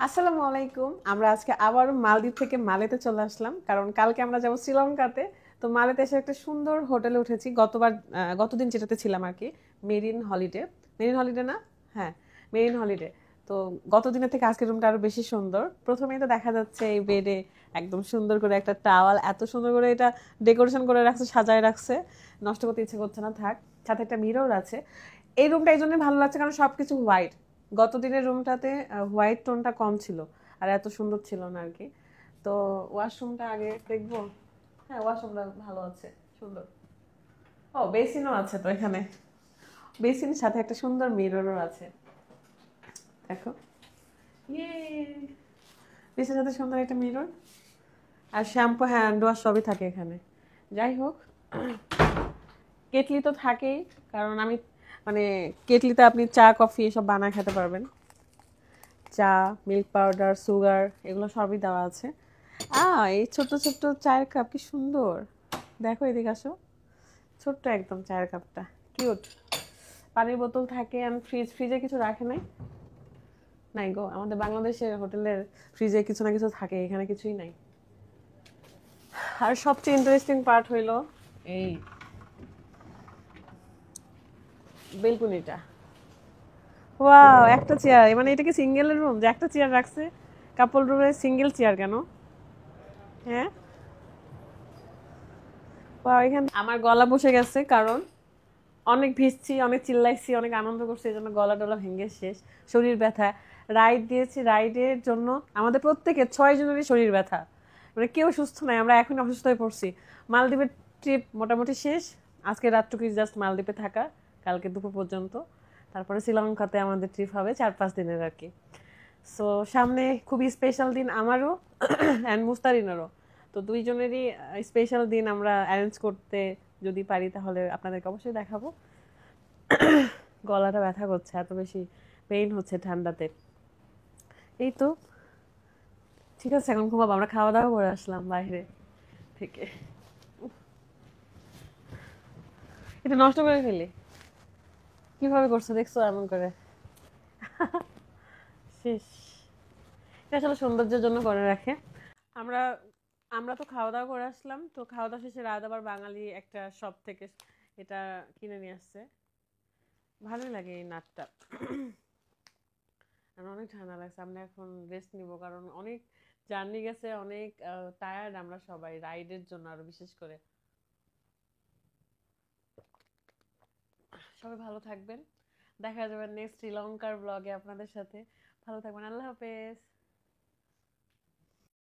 আসসালামু আলাইকুম। আমরা আজকে আবার মালদ্বীপ থেকে মালেতে চলে আসলাম, কারণ কালকে আমরা যাব শ্রীলঙ্কাতে। তো মালেতে এসে একটা সুন্দর হোটেলে উঠেছি। গতদিন যেটাতে ছিলাম আর কি, মেরিন হলিডে। মেরিন হলিডে না? হ্যাঁ, মেরিন হলিডে। তো গতদিনের থেকে আজকের রুমটা আরো বেশি সুন্দর। প্রথমেই তো দেখা যাচ্ছে এই বেডে একদম সুন্দর করে একটা টাওয়াল, এত সুন্দর করে এটা ডেকোরেশন করে রাখছে, সাজায় রাখছে। নষ্ট করতে ইচ্ছে করছে না, থাক। সাথে একটা মিরর আছে। এই রুমটা এই জন্যই ভালো লাগছে কারণ সবকিছু হোয়াইট। গত দিনের রুমটাতে হোয়াইট টোনটা কম ছিল, আর এত সুন্দর ছিল না আর কি। তো ওয়াশরুমটা আগে দেখবো। হ্যাঁ, ওয়াশরুমটা ভালো আছে, সুন্দর। ও, বেসিনও আছে তো এখানে। বেসিনের সাথে একটা সুন্দর মিররও আছে, দেখো। ইয়ে, বেসিনের সাথে সুন্দর একটা মিরর। আর শ্যাম্পু, হ্যান্ড ওয়াশ সবই থাকে এখানে। যাই হোক, কেটলি তো থাকেই, কারণ আমি মানে কেটলিতে আপনি চা কফি এসব বানায় খেতে পারবেন। চা, মিল্ক পাউডার, সুগার, এগুলো সবই দেওয়া আছে। এই ছোট্ট ছোট্ট চায়ের কাপ কি সুন্দর! দেখো, এদিকে আসো। ছোট্ট একদম চায়ের কাপটা, কিউট। পানির বোতল থাকে। আর ফ্রিজে কিছু রাখে নাই। নাই গো, আমাদের বাংলাদেশের হোটেলের ফ্রিজে কিছু না কিছু থাকে, এখানে কিছুই নাই। আর সবচেয়ে ইন্টারেস্টিং পার্ট হইলো এই বেলকুনিটা। ওয়াও, একটা চেয়ার! মানে এটা কি সিঙ্গেলের রুম যে একটা চেয়ার রাখছে? কাপল রুমে সিঙ্গেল চেয়ার কেন? হ্যাঁ। ওয়াও, এখানে আমার গলা বসে গেছে, কারণ অনেক ভিজছি, অনেক চিল্লাইছি, অনেক আনন্দ করছি, এই জন্য গলা টলা ভেঙে শেষ। শরীর ব্যথা। রাইড দিয়েছি, রাইডের জন্য আমাদের প্রত্যেকের 6 জনেরই শরীর ব্যথা। মানে কেউ সুস্থ নাই, আমরা এখন অসুস্থ হয়ে পড়ছি। মালদ্বীপের ট্রিপ মোটামুটি শেষ। আজকে রাতটুকু জাস্ট মালদ্বীপে থাকা, কালকে দুপুর পর্যন্ত। তারপরে শ্রীলঙ্কাতে আমাদের ট্রিপ হবে 4-5 দিনের আর কি। সো সামনে খুবই স্পেশাল দিন আমারও অ্যান্ড মুস্তারিনেরও। তো দুইজনেরই স্পেশাল দিন আমরা অ্যারেঞ্জ করতে যদি পারি তাহলে আপনাদেরকে অবশ্যই দেখাবো। গলাটা ব্যথা করছে, এত বেশি পেইন হচ্ছে ঠান্ডাতে। এই তো। ঠিক আছে, এখন ঘুমাবো। আমরা খাওয়া দাওয়া করে আসলাম বাইরে থেকে। এটা নষ্ট করে ফেলি। কিভাবে করছো দেখছো এমন করে? শেষ। এটা আসলে সৌন্দর্যের জন্য করে রাখে। আমরা আমরা তো খাওয়া দাওয়া করে আসলাম, তো খাওয়া দাওয়া শেষে রাত আবার বাঙালি একটা শপ থেকে এটা কিনে নিয়ে আসছে। ভালোই লাগে এই নাটটা। আর অনেক ঠান্ডা লাগছে, আমরা এখন রেস্ট নিব, কারণ অনেক জার্নি গেছে, অনেক টায়ার্ড আমরা সবাই রাইডের জন্য, আরো বিশেষ করে। সবাই ভালো থাকবেন। দেখা যাবে নেক্সট শ্রীলঙ্কার ব্লগে আপনাদের সাথে। ভালো থাকবেন, আল্লাহ হাফেজ।